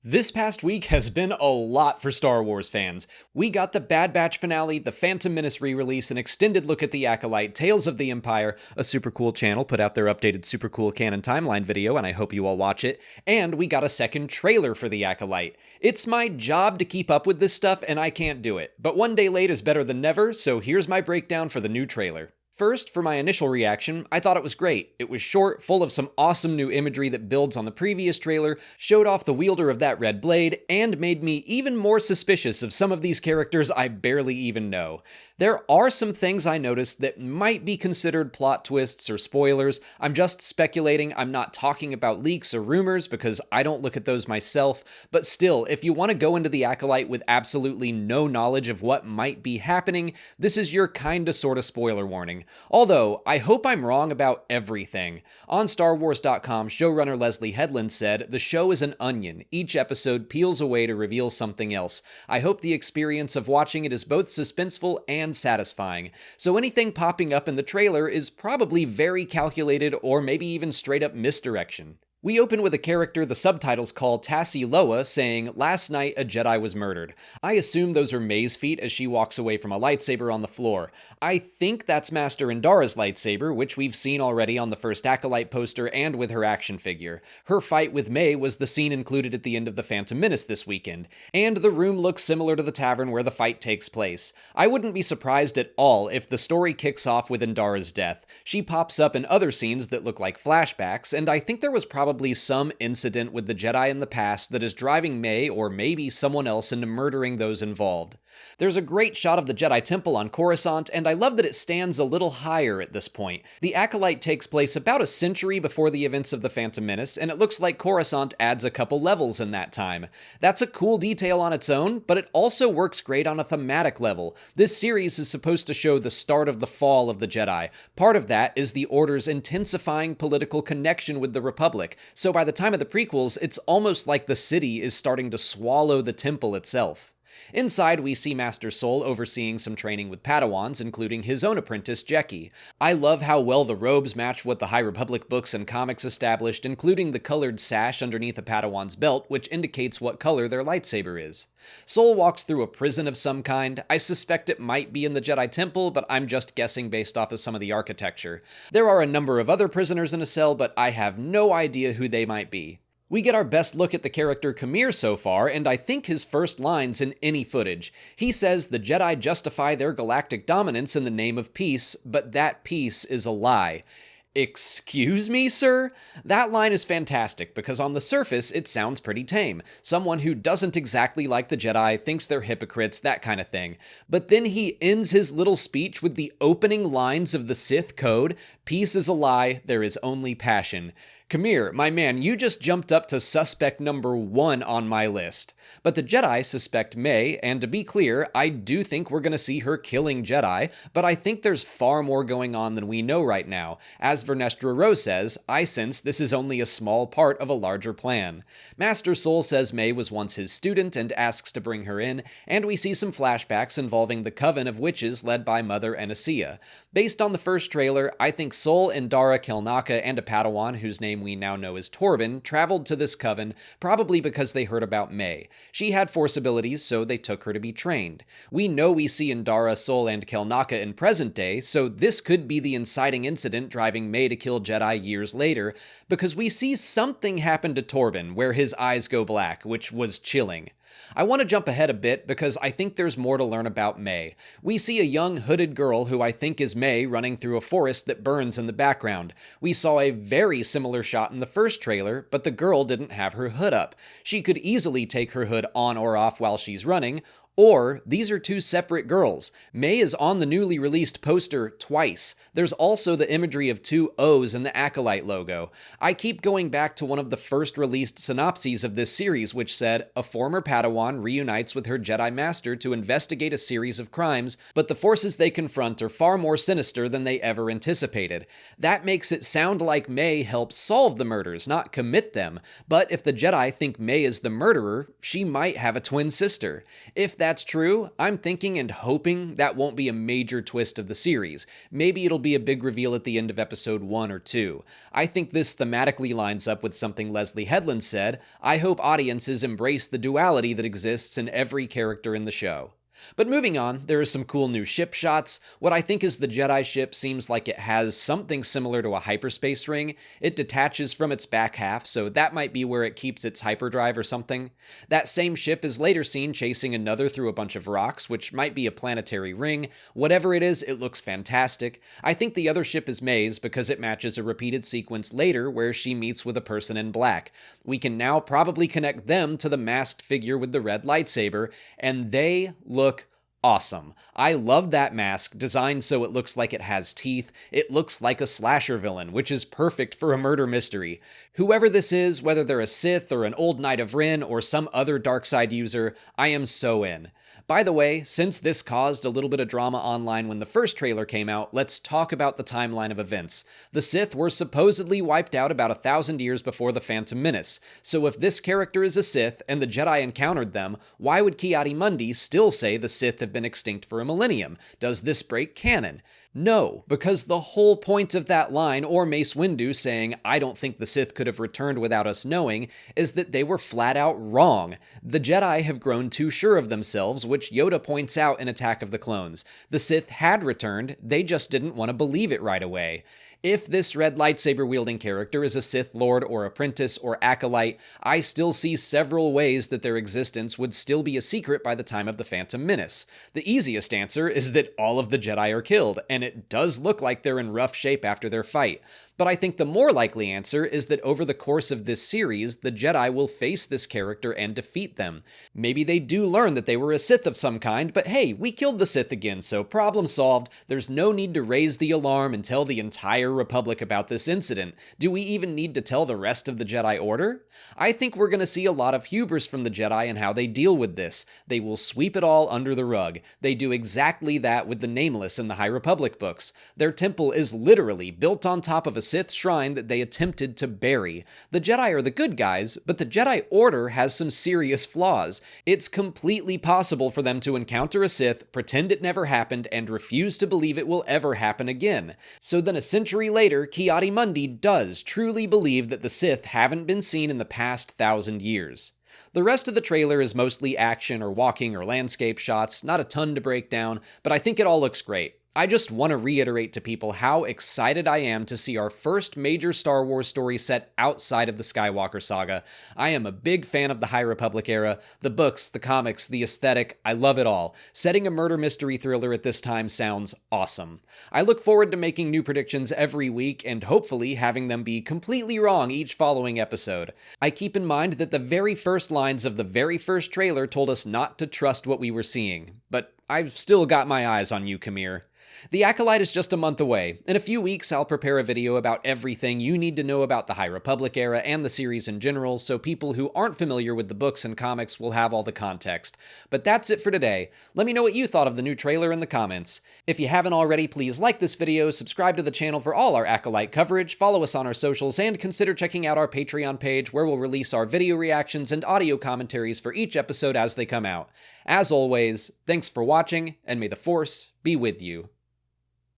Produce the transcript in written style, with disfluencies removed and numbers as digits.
This past week has been a lot for Star Wars fans. We got the Bad Batch finale, the Phantom Menace re-release, an extended look at the Acolyte, Tales of the Empire, a super cool channel put out their updated super cool canon timeline video, and I hope you all watch it, and we got a second trailer for the Acolyte. It's my job to keep up with this stuff, and I can't do it. But one day late is better than never, so here's my breakdown for the new trailer. First, for my initial reaction, I thought it was great. It was short, full of some awesome new imagery that builds on the previous trailer, showed off the wielder of that red blade, and made me even more suspicious of some of these characters I barely even know. There are some things I noticed that might be considered plot twists or spoilers. I'm just speculating, I'm not talking about leaks or rumors because I don't look at those myself, but still, if you want to go into the Acolyte with absolutely no knowledge of what might be happening, this is your kinda sorta spoiler warning. Although, I hope I'm wrong about everything. On StarWars.com, showrunner Leslie Headland said, "The show is an onion. Each episode peels away to reveal something else. I hope the experience of watching it is both suspenseful and satisfying." So anything popping up in the trailer is probably very calculated or maybe even straight up misdirection. We open with a character the subtitles call Tassie Loa saying, "Last night a Jedi was murdered." I assume those are May's feet as she walks away from a lightsaber on the floor. I think that's Master Indara's lightsaber, which we've seen already on the first Acolyte poster and with her action figure. Her fight with May was the scene included at the end of the Phantom Menace this weekend, and the room looks similar to the tavern where the fight takes place. I wouldn't be surprised at all if the story kicks off with Indara's death. She pops up in other scenes that look like flashbacks, and I think there was probably some incident with the Jedi in the past that is driving May or maybe someone else into murdering those involved. There's a great shot of the Jedi Temple on Coruscant, and I love that it stands a little higher at this point. The Acolyte takes place about a century before the events of the Phantom Menace, and it looks like Coruscant adds a couple levels in that time. That's a cool detail on its own, but it also works great on a thematic level. This series is supposed to show the start of the fall of the Jedi. Part of that is the Order's intensifying political connection with the Republic, so by the time of the prequels, it's almost like the city is starting to swallow the temple itself. Inside, we see Master Sol overseeing some training with Padawans, including his own apprentice, Jeki. I love how well the robes match what the High Republic books and comics established, including the colored sash underneath a Padawan's belt, which indicates what color their lightsaber is. Sol walks through a prison of some kind. I suspect it might be in the Jedi Temple, but I'm just guessing based off of some of the architecture. There are a number of other prisoners in a cell, but I have no idea who they might be. We get our best look at the character Qimir so far, and I think his first lines in any footage. He says the Jedi justify their galactic dominance in the name of peace, but that peace is a lie. Excuse me, sir? That line is fantastic because on the surface, it sounds pretty tame. Someone who doesn't exactly like the Jedi, thinks they're hypocrites, that kind of thing. But then he ends his little speech with the opening lines of the Sith Code, "Peace is a lie, there is only passion." Qimir, my man, you just jumped up to suspect number 1 on my list. But the Jedi suspect May, and to be clear, I do think we're gonna see her killing Jedi, but I think there's far more going on than we know right now. As Vernestra Rose says, I sense this is only a small part of a larger plan. Master Sol says May was once his student and asks to bring her in, and we see some flashbacks involving the coven of witches led by Mother Anasia. Based on the first trailer, I think Sol, Indara, Kelnaka, and a Padawan whose name we now know as Torben traveled to this coven, probably because they heard about May. She had Force abilities, so they took her to be trained. We know we see Indara, Sol, and Kelnaka in present day, so this could be the inciting incident driving May to kill Jedi years later, because we see something happen to Torben where his eyes go black, which was chilling. I want to jump ahead a bit because I think there's more to learn about May. We see a young hooded girl who I think is May running through a forest that burns in the background. We saw a very similar shot in the first trailer, but the girl didn't have her hood up. She could easily take her hood on or off while she's running, or these are two separate girls. May is on the newly released poster twice. There's also the imagery of two O's in the Acolyte logo. I keep going back to one of the first released synopses of this series, which said, a former Padawan reunites with her Jedi Master to investigate a series of crimes, but the forces they confront are far more sinister than they ever anticipated. That makes it sound like May helps solve the murders, not commit them. But if the Jedi think May is the murderer, she might have a twin sister. If that's true, I'm thinking and hoping that won't be a major twist of the series. Maybe it'll be a big reveal at the end of episode 1 or 2. I think this thematically lines up with something Leslie Headland said. I hope audiences embrace the duality that exists in every character in the show. But moving on, there are some cool new ship shots. What I think is the Jedi ship seems like it has something similar to a hyperspace ring. It detaches from its back half, so that might be where it keeps its hyperdrive or something. That same ship is later seen chasing another through a bunch of rocks, which might be a planetary ring. Whatever it is, it looks fantastic. I think the other ship is May's because it matches a repeated sequence later where she meets with a person in black. We can now probably connect them to the masked figure with the red lightsaber, and they look awesome. I love that mask, designed so it looks like it has teeth. It looks like a slasher villain, which is perfect for a murder mystery. Whoever this is, whether they're a Sith or an old Knight of Ren or some other dark side user, I am so in. By the way, since this caused a little bit of drama online when the first trailer came out, let's talk about the timeline of events. The Sith were supposedly wiped out about 1,000 years before the Phantom Menace, so if this character is a Sith and the Jedi encountered them, why would Ki-Adi-Mundi still say the Sith have been extinct for a millennium? Does this break canon? No, because the whole point of that line, or Mace Windu saying, "I don't think the Sith could have returned without us knowing," is that they were flat out wrong. The Jedi have grown too sure of themselves, which Yoda points out in Attack of the Clones. The Sith had returned, they just didn't want to believe it right away. If this red lightsaber-wielding character is a Sith Lord or apprentice or acolyte, I still see several ways that their existence would still be a secret by the time of the Phantom Menace. The easiest answer is that all of the Jedi are killed, and it does look like they're in rough shape after their fight. But I think the more likely answer is that over the course of this series, the Jedi will face this character and defeat them. Maybe they do learn that they were a Sith of some kind, but hey, we killed the Sith again, so problem solved. There's no need to raise the alarm and tell the entire Republic about this incident. Do we even need to tell the rest of the Jedi Order? I think we're going to see a lot of hubris from the Jedi and how they deal with this. They will sweep it all under the rug. They do exactly that with the Nameless in the High Republic books. Their temple is literally built on top of a Sith shrine that they attempted to bury. The Jedi are the good guys, but the Jedi Order has some serious flaws. It's completely possible for them to encounter a Sith, pretend it never happened, and refuse to believe it will ever happen again. So then a century later, Ki-Adi-Mundi does truly believe that the Sith haven't been seen in the past 1,000 years. The rest of the trailer is mostly action or walking or landscape shots, not a ton to break down, but I think it all looks great. I just want to reiterate to people how excited I am to see our first major Star Wars story set outside of the Skywalker saga. I am a big fan of the High Republic era, the books, the comics, the aesthetic, I love it all. Setting a murder mystery thriller at this time sounds awesome. I look forward to making new predictions every week and hopefully having them be completely wrong each following episode. I keep in mind that the very first lines of the very first trailer told us not to trust what we were seeing, but I've still got my eyes on you, Qimir. The Acolyte is just a month away. In a few weeks, I'll prepare a video about everything you need to know about the High Republic era and the series in general, so people who aren't familiar with the books and comics will have all the context. But that's it for today. Let me know what you thought of the new trailer in the comments. If you haven't already, please like this video, subscribe to the channel for all our Acolyte coverage, follow us on our socials, and consider checking out our Patreon page where we'll release our video reactions and audio commentaries for each episode as they come out. As always, thanks for watching, and may the Force be with you.